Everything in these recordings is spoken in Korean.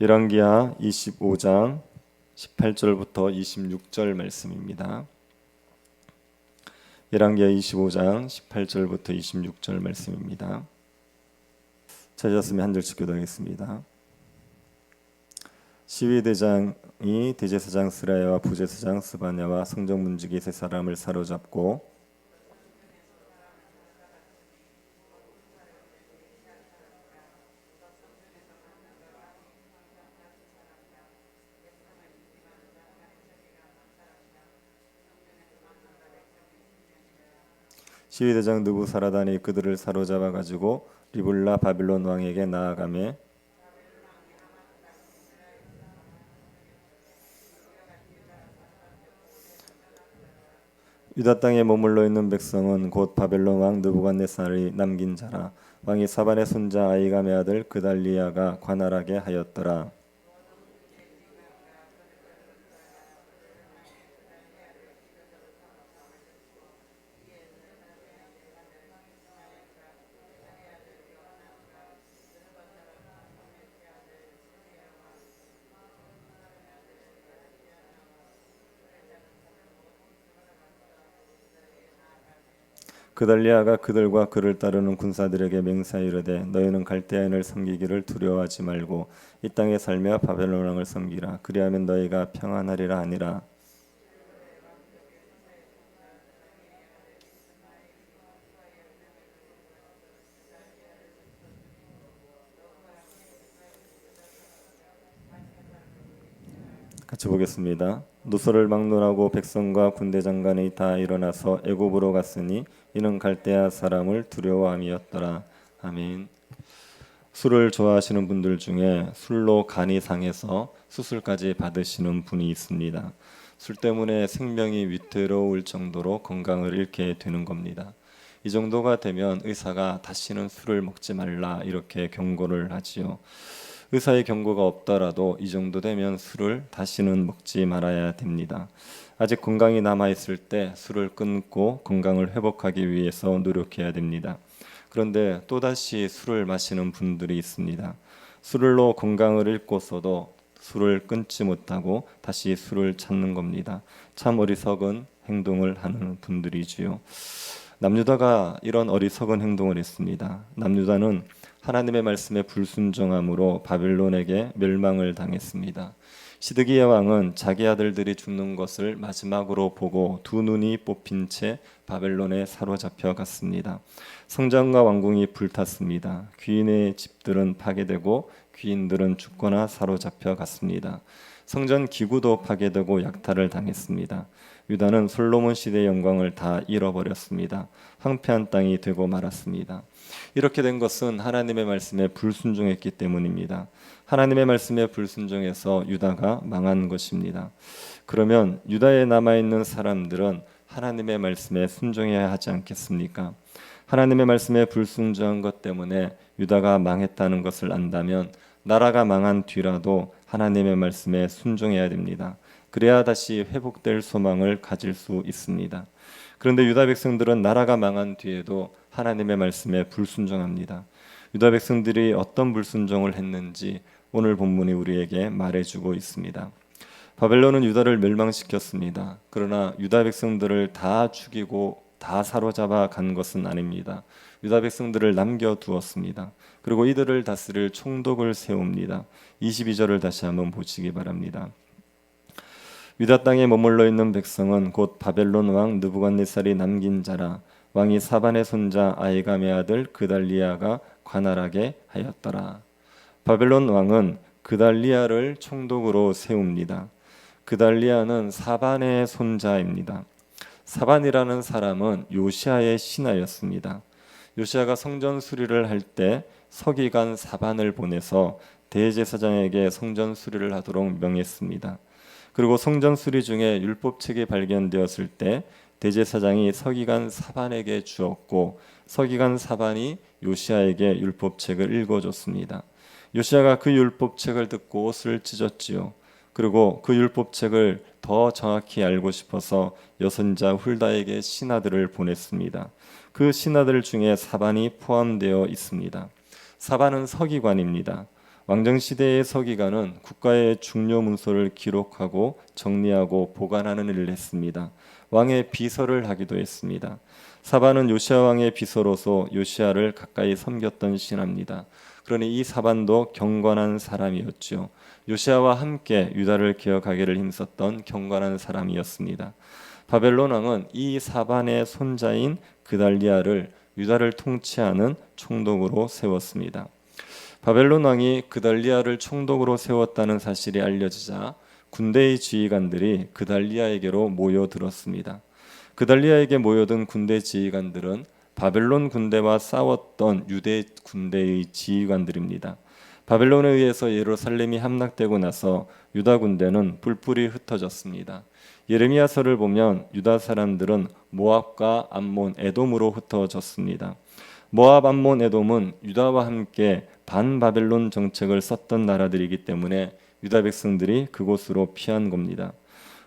열왕기하 25장 18절부터 26절 말씀입니다. 열왕기하 25장 18절부터 26절 말씀입니다. 찾으셨으면 한 절씩 교독하겠습니다. 시위대장이 대제사장 스라야와 부제사장 스바냐와 성전 문지기 세 사람을 사로잡고 시위대장 느부사라단이 그들을 사로잡아 가지고 리블라 바빌론 왕에게 나아가매 유다 땅에 머물러 있는 백성은 곧 바벨론 왕 느부갓네살이 남긴 자라. 왕이 사반의 손자 아히감의 아들 그달리야가 관할하게 하였더라. 그달리아가 그들과 그를 따르는 군사들에게 맹세하이르되 너희는 갈대아인을 섬기기를 두려워하지 말고 이 땅에 살며 바벨론 왕을 섬기라. 그리하면 너희가 평안하리라 하니라. 같이 보겠습니다. 노소를 막론하고 백성과 군대 장관이 다 일어나서 애굽으로 갔으니 이는 갈대아 사람을 두려워함이었더라. 아멘. 술을 좋아하시는 분들 중에 술로 간이 상해서 수술까지 받으시는 분이 있습니다. 술 때문에 생명이 위태로울 정도로 건강을 잃게 되는 겁니다. 이 정도가 되면 의사가 다시는 술을 먹지 말라 이렇게 경고를 하지요. 의사의 경고가 없더라도 이 정도 되면 술을 다시는 먹지 말아야 됩니다. 아직 건강이 남아있을 때 술을 끊고 건강을 회복하기 위해서 노력해야 됩니다. 그런데 또다시 술을 마시는 분들이 있습니다. 술로 건강을 잃고서도 술을 끊지 못하고 다시 술을 찾는 겁니다. 참 어리석은 행동을 하는 분들이지요. 남유다가 이런 어리석은 행동을 했습니다. 남유다는 하나님의 말씀에 불순종함으로 바벨론에게 멸망을 당했습니다. 시드기야 왕은 자기 아들들이 죽는 것을 마지막으로 보고 두 눈이 뽑힌 채 바벨론에 사로잡혀 갔습니다. 성전과 왕궁이 불탔습니다. 귀인의 집들은 파괴되고 귀인들은 죽거나 사로잡혀 갔습니다. 성전 기구도 파괴되고 약탈을 당했습니다. 유다는 솔로몬 시대의 영광을 다 잃어버렸습니다. 황폐한 땅이 되고 말았습니다. 이렇게 된 것은 하나님의 말씀에 불순종했기 때문입니다. 하나님의 말씀에 불순종해서 유다가 망한 것입니다. 그러면 유다에 남아있는 사람들은 하나님의 말씀에 순종해야 하지 않겠습니까? 하나님의 말씀에 불순종한 것 때문에 유다가 망했다는 것을 안다면 나라가 망한 뒤라도 하나님의 말씀에 순종해야 됩니다. 그래야 다시 회복될 소망을 가질 수 있습니다. 그런데 유다 백성들은 나라가 망한 뒤에도 하나님의 말씀에 불순종합니다. 유다 백성들이 어떤 불순종을 했는지 오늘 본문이 우리에게 말해주고 있습니다. 바벨론은 유다를 멸망시켰습니다. 그러나 유다 백성들을 다 죽이고 다 사로잡아 간 것은 아닙니다. 유다 백성들을 남겨두었습니다. 그리고 이들을 다스릴 총독을 세웁니다. 22절을 다시 한번 보시기 바랍니다. 유다 땅에 머물러 있는 백성은 곧 바벨론 왕 느부갓네살이 남긴 자라. 왕이 사반의 손자 아히감의 아들 그달리야가 관할하게 하였더라. 바벨론 왕은 그달리야를 총독으로 세웁니다. 그달리야는 사반의 손자입니다. 사반이라는 사람은 요시아의 신하였습니다. 요시아가 성전 수리를 할 때 서기관 사반을 보내서 대제사장에게 성전 수리를 하도록 명했습니다. 그리고 성전 수리 중에 율법책이 발견되었을 때 대제사장이 서기관 사반에게 주었고 서기관 사반이 요시아에게 율법책을 읽어줬습니다. 요시아가 그 율법책을 듣고 옷을 찢었지요. 그리고 그 율법책을 더 정확히 알고 싶어서 여선자 훌다에게 신하들을 보냈습니다. 그 신하들 중에 사반이 포함되어 있습니다. 사반은 서기관입니다. 왕정시대의 서기관은 국가의 중요 문서를 기록하고 정리하고 보관하는 일을 했습니다. 왕의 비서를 하기도 했습니다. 사반은 요시야 왕의 비서로서 요시야를 가까이 섬겼던 신하입니다. 그러니 이 사반도 경건한 사람이었죠. 요시야와 함께 유다를 개혁하기를 힘썼던 경건한 사람이었습니다. 바벨론 왕은 이 사반의 손자인 그달리아를 유다를 통치하는 총독으로 세웠습니다. 바벨론 왕이 그달리아를 총독으로 세웠다는 사실이 알려지자 군대의 지휘관들이 그달리아에게로 모여들었습니다. 그달리아에게 모여든 군대 지휘관들은 바벨론 군대와 싸웠던 유대 군대의 지휘관들입니다. 바벨론에 의해서 예루살렘이 함락되고 나서 유다 군대는 뿔뿔이 흩어졌습니다. 예레미야서를 보면 유다 사람들은 모압과 암몬, 에돔으로 흩어졌습니다. 모압, 암몬, 에돔은 유다와 함께 반바벨론 정책을 썼던 나라들이기 때문에 유다 백성들이 그곳으로 피한 겁니다.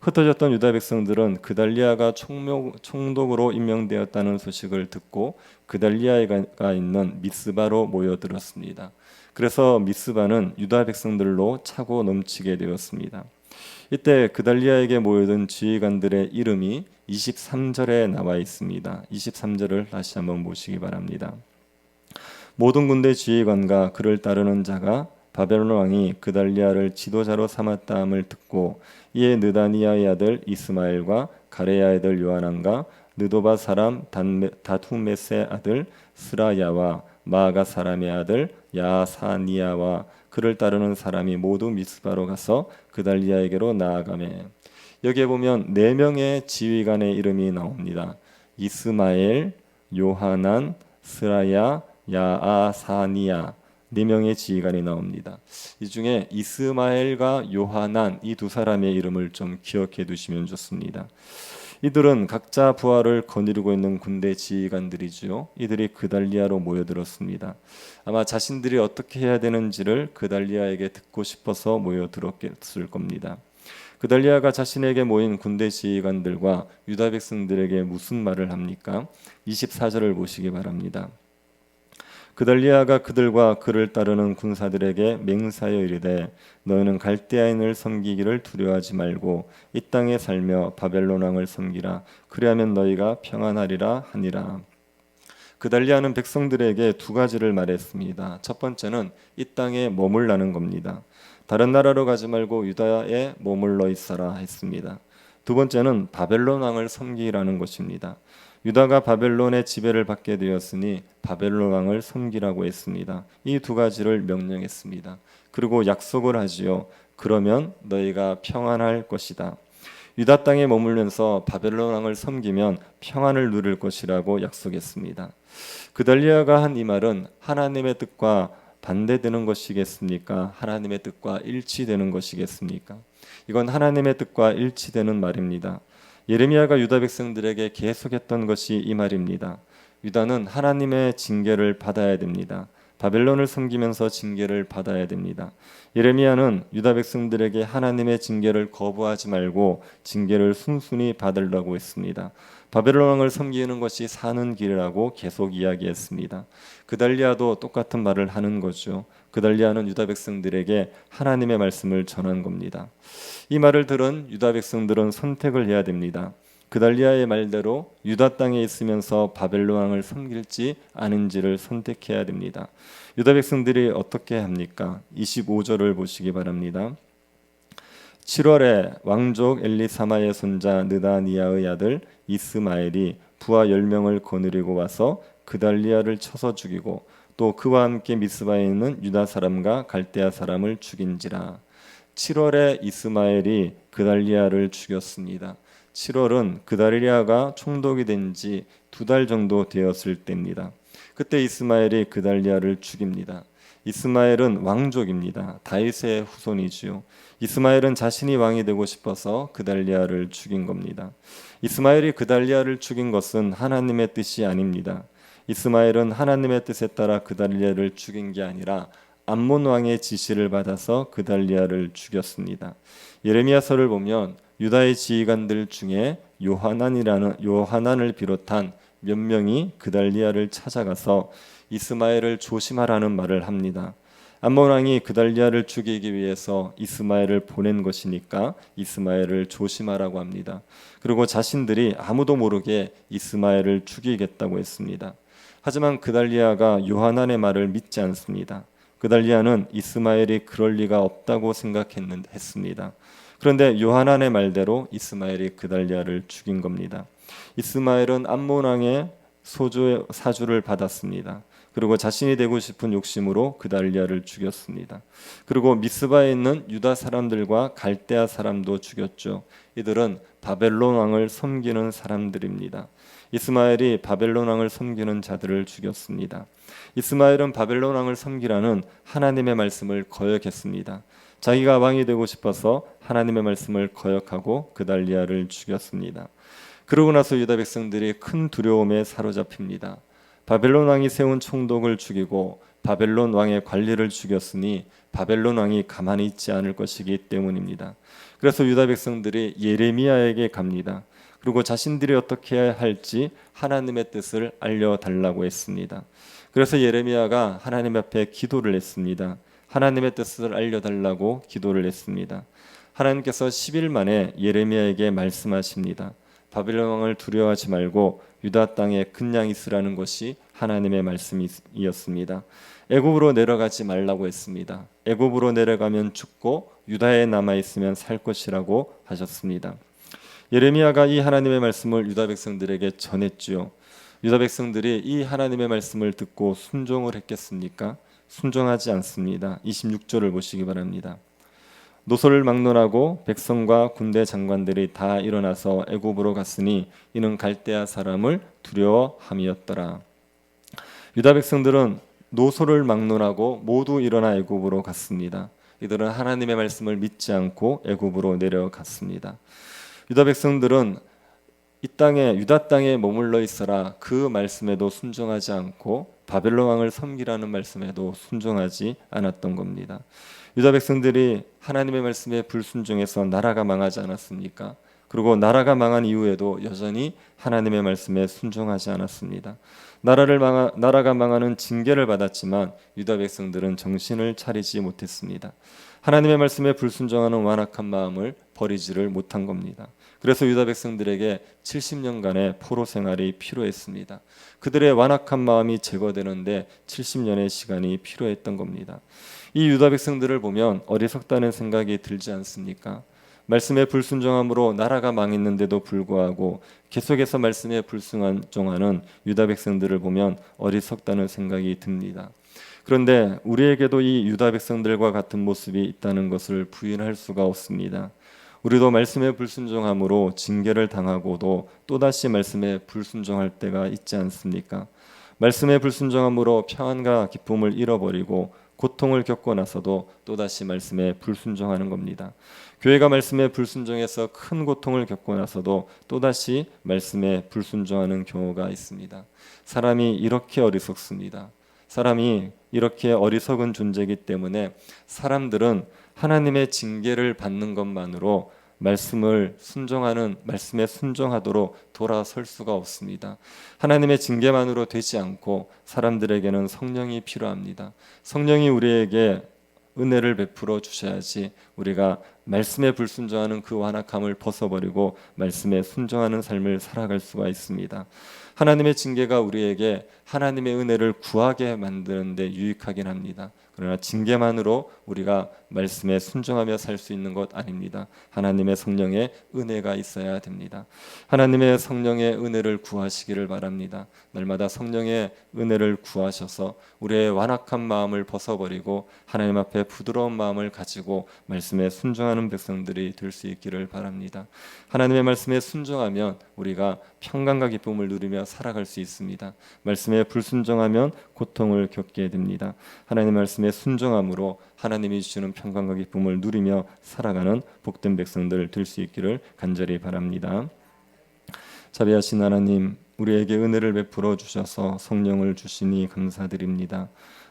흩어졌던 유다 백성들은 그달리아가 총독으로 임명되었다는 소식을 듣고 그달리아가 있는 미스바로 모여들었습니다. 그래서 미스바는 유다 백성들로 차고 넘치게 되었습니다. 이때 그달리아에게 모여든 지휘관들의 이름이 23절에 나와 있습니다. 23절을 다시 한번 보시기 바랍니다. 모든 군대 지휘관과 그를 따르는 자가 바벨론 왕이 그달리아를 지도자로 삼았다함을 듣고 이에 느다니아의 아들 이스마엘과 가레야의 아들 요하난과 느도바 사람 다투메스의 아들 스라야와 마아가 사람의 아들 야사니아와 그를 따르는 사람이 모두 미스바로 가서 그달리아에게로 나아가매. 여기에 보면 4명의 지휘관의 이름이 나옵니다. 이스마엘, 요하난, 스라야, 야아사니아 4명의 지휘관이 나옵니다. 이 중에 이스마엘과 요하난 이 두 사람의 이름을 좀 기억해 두시면 좋습니다. 이들은 각자 부하를 거느리고 있는 군대 지휘관들이죠. 이들이 그달리아로 모여들었습니다. 아마 자신들이 어떻게 해야 되는지를 그달리아에게 듣고 싶어서 모여들었을 겁니다. 그달리아가 자신에게 모인 군대 지휘관들과 유다 백성들에게 무슨 말을 합니까? 24절을 보시기 바랍니다. 그달리아가 그들과 그를 따르는 군사들에게 맹사여 이르되 너희는 갈대아인을 섬기기를 두려워하지 말고 이 땅에 살며 바벨론 왕을 섬기라. 그리하면 너희가 평안하리라 하니라. 그달리아는 백성들에게 2가지를 말했습니다. 첫 번째는 이 땅에 머물라는 겁니다. 다른 나라로 가지 말고 유다에 머물러 있어라 했습니다. 두 번째는 바벨론 왕을 섬기라는 것입니다. 유다가 바벨론의 지배를 받게 되었으니 바벨론 왕을 섬기라고 했습니다. 이 2가지를 명령했습니다. 그리고 약속을 하지요. 그러면 너희가 평안할 것이다. 유다 땅에 머물면서 바벨론 왕을 섬기면 평안을 누릴 것이라고 약속했습니다. 그달리아가 한 이 말은 하나님의 뜻과 반대되는 것이겠습니까? 하나님의 뜻과 일치되는 것이겠습니까? 이건 하나님의 뜻과 일치되는 말입니다. 예레미야가 유다 백성들에게 계속했던 것이 이 말입니다. 유다는 하나님의 징계를 받아야 됩니다. 바벨론을 섬기면서 징계를 받아야 됩니다. 예레미야는 유다 백성들에게 하나님의 징계를 거부하지 말고 징계를 순순히 받으려고 했습니다. 바벨론 왕을 섬기는 것이 사는 길이라고 계속 이야기했습니다. 그달리아도 똑같은 말을 하는 거죠. 그달리아는 유다 백성들에게 하나님의 말씀을 전한 겁니다. 이 말을 들은 유다 백성들은 선택을 해야 됩니다. 그달리아의 말대로 유다 땅에 있으면서 바벨론 왕을 섬길지 아닌지를 선택해야 됩니다. 유다 백성들이 어떻게 합니까? 25절을 보시기 바랍니다. 7월에 왕족 엘리사마의 손자 느다니아의 아들 이스마엘이 부하 10명을 거느리고 와서 그달리아를 쳐서 죽이고 또 그와 함께 미스바에 있는 유다 사람과 갈대아 사람을 죽인지라. 7월에 이스마엘이 그달리아를 죽였습니다. 7월은 그달리아가 총독이 된 지 2달 정도 되었을 때입니다. 그때 이스마엘이 그달리아를 죽입니다. 이스마엘은 왕족입니다. 다윗의 후손이지요. 이스마엘은 자신이 왕이 되고 싶어서 그달리아를 죽인 겁니다. 이스마엘이 그달리아를 죽인 것은 하나님의 뜻이 아닙니다. 이스마엘은 하나님의 뜻에 따라 그달리아를 죽인 게 아니라 암몬 왕의 지시를 받아서 그달리아를 죽였습니다. 예레미야서를 보면 유다의 지휘관들 중에 요하난을 비롯한 몇 명이 그달리아를 찾아가서 이스마엘을 조심하라는 말을 합니다. 암몬 왕이 그달리아를 죽이기 위해서 이스마엘을 보낸 것이니까 이스마엘을 조심하라고 합니다. 그리고 자신들이 아무도 모르게 이스마엘을 죽이겠다고 했습니다. 하지만 그달리아가 요하난의 말을 믿지 않습니다. 그달리아는 이스마엘이 그럴 리가 없다고 생각했습니다. 그런데 요하난의 말대로 이스마엘이 그달리아를 죽인 겁니다. 이스마엘은 암몬 왕의 사주를 받았습니다. 그리고 자신이 되고 싶은 욕심으로 그달리아를 죽였습니다. 그리고 미스바에 있는 유다 사람들과 갈대아 사람도 죽였죠. 이들은 바벨론 왕을 섬기는 사람들입니다. 이스마엘이 바벨론 왕을 섬기는 자들을 죽였습니다. 이스마엘은 바벨론 왕을 섬기라는 하나님의 말씀을 거역했습니다. 자기가 왕이 되고 싶어서 하나님의 말씀을 거역하고 그달리아를 죽였습니다. 그러고 나서 유다 백성들이 큰 두려움에 사로잡힙니다. 바벨론 왕이 세운 총독을 죽이고 바벨론 왕의 관리를 죽였으니 바벨론 왕이 가만히 있지 않을 것이기 때문입니다. 그래서 유다 백성들이 예레미야에게 갑니다. 그리고 자신들이 어떻게 해야 할지 하나님의 뜻을 알려달라고 했습니다. 그래서 예레미야가 하나님 앞에 기도를 했습니다. 하나님의 뜻을 알려달라고 기도를 했습니다. 하나님께서 10일 만에 예레미야에게 말씀하십니다. 바벨론 왕을 두려워하지 말고 유다 땅에 그냥 있으라는 것이 하나님의 말씀이었습니다. 애굽으로 내려가지 말라고 했습니다. 애굽으로 내려가면 죽고 유다에 남아 있으면 살 것이라고 하셨습니다. 예레미야가 이 하나님의 말씀을 유다 백성들에게 전했지요. 유다 백성들이 이 하나님의 말씀을 듣고 순종을 했겠습니까? 순종하지 않습니다. 26절을 보시기 바랍니다. 노소를 막론하고 백성과 군대 장관들이 다 일어나서 애굽으로 갔으니 이는 갈대아 사람을 두려워함이었더라. 유다 백성들은 노소를 막론하고 모두 일어나 애굽으로 갔습니다. 이들은 하나님의 말씀을 믿지 않고 애굽으로 내려갔습니다. 유다 백성들은 이 땅에 유다 땅에 머물러 있어라 그 말씀에도 순종하지 않고 바벨론 왕을 섬기라는 말씀에도 순종하지 않았던 겁니다. 유다 백성들이 하나님의 말씀에 불순종해서 나라가 망하지 않았습니까? 그리고 나라가 망한 이후에도 여전히 하나님의 말씀에 순종하지 않았습니다. 나라가 망하는 징계를 받았지만 유다 백성들은 정신을 차리지 못했습니다. 하나님의 말씀에 불순종하는 완악한 마음을 버리지를 못한 겁니다. 그래서 유다 백성들에게 70년간의 포로 생활이 필요했습니다. 그들의 완악한 마음이 제거되는데 70년의 시간이 필요했던 겁니다. 이 유다 백성들을 보면 어리석다는 생각이 들지 않습니까? 말씀에 불순종함으로 나라가 망했는데도 불구하고 계속해서 말씀에 불순종하는 유다 백성들을 보면 어리석다는 생각이 듭니다. 그런데 우리에게도 이 유다 백성들과 같은 모습이 있다는 것을 부인할 수가 없습니다. 우리도 말씀에 불순종함으로 징계를 당하고도 또다시 말씀에 불순종할 때가 있지 않습니까? 말씀에 불순종함으로 평안과 기쁨을 잃어버리고 고통을 겪고 나서도 또다시 말씀에 불순종하는 겁니다. 교회가 말씀에 불순종해서 큰 고통을 겪고 나서도 또다시 말씀에 불순종하는 경우가 있습니다. 사람이 이렇게 어리석습니다. 사람이 이렇게 어리석은 존재이기 때문에 사람들은 하나님의 징계를 받는 것만으로 말씀에 순종하도록 돌아설 수가 없습니다. 하나님의 징계만으로 되지 않고 사람들에게는 성령이 필요합니다. 성령이 우리에게 은혜를 베풀어 주셔야지 우리가 말씀에 불순종하는 그 완악함을 벗어버리고 말씀에 순종하는 삶을 살아갈 수가 있습니다. 하나님의 징계가 우리에게 하나님의 은혜를 구하게 만드는 데 유익하긴 합니다. 그러나 징계만으로 우리가 말씀에 순종하며 살 수 있는 것 아닙니다. 하나님의 성령의 은혜가 있어야 됩니다. 하나님의 성령의 은혜를 구하시기를 바랍니다. 날마다 성령의 은혜를 구하셔서 우리의 완악한 마음을 벗어버리고 하나님 앞에 부드러운 마음을 가지고 말씀에 순종하는 백성들이 될 수 있기를 바랍니다. 하나님의 말씀에 순종하면 우리가 평강과 기쁨을 누리며 살아갈 수 있습니다. 말씀에 불순종하면 고통을 겪게 됩니다. 하나님의 말씀에 순종함으로 하나님이 주시는 평강과 기쁨을 누리며 살아가는 복된 백성들 될 수 있기를 간절히 바랍니다. 자비하신 하나님, 우리에게 은혜를 베풀어 주셔서 성령을 주시니 감사드립니다.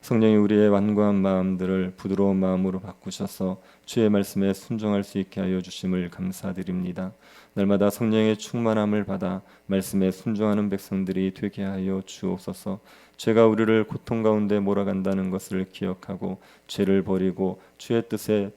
성령이 우리의 완고한 마음들을 부드러운 마음으로 바꾸셔서 주의 말씀에 순종할 수 있게 하여 주심을 감사드립니다. 날마다 성령의 충만함을 받아 말씀에 순종하는 백성들이 되게 하여 주옵소서. 죄가 우리를 고통 가운데 몰아간다는 것을 기억하고 죄를 버리고 주의 뜻을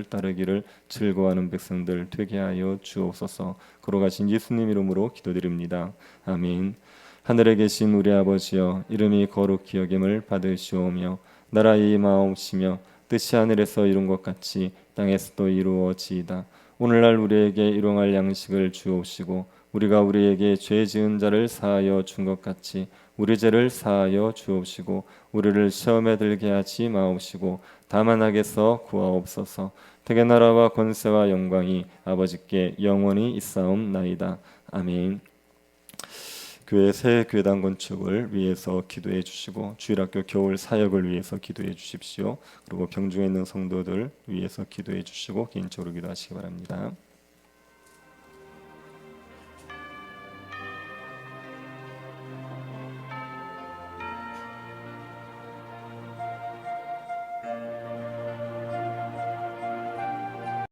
따르기를 즐거워하는 백성들 되게 하여 주옵소서. 걸어가신 예수님 이름으로 기도드립니다. 아멘. 하늘에 계신 우리 아버지여, 이름이 거룩히 여김을 받으시오며 나라의 임하옵시며 뜻이 하늘에서 이룬 것 같이 땅에서도 이루어지이다. 오늘날 우리에게 일용할 양식을 주옵시고 우리가 우리에게 죄 지은 자를 사하여 준 것 같이 우리 죄를 사하여 주옵시고 우리를 시험에 들게 하지 마옵시고 다만 악에서 구하옵소서. 대개 나라와 권세와 영광이 아버지께 영원히 있사옵나이다. 아멘. 교회 새 교회당 건축을 위해서 기도해 주시고 주일학교 겨울 사역을 위해서 기도해 주십시오. 그리고 병중에 있는 성도들 위해서 기도해 주시고 개인적으로 기도하시기 바랍니다.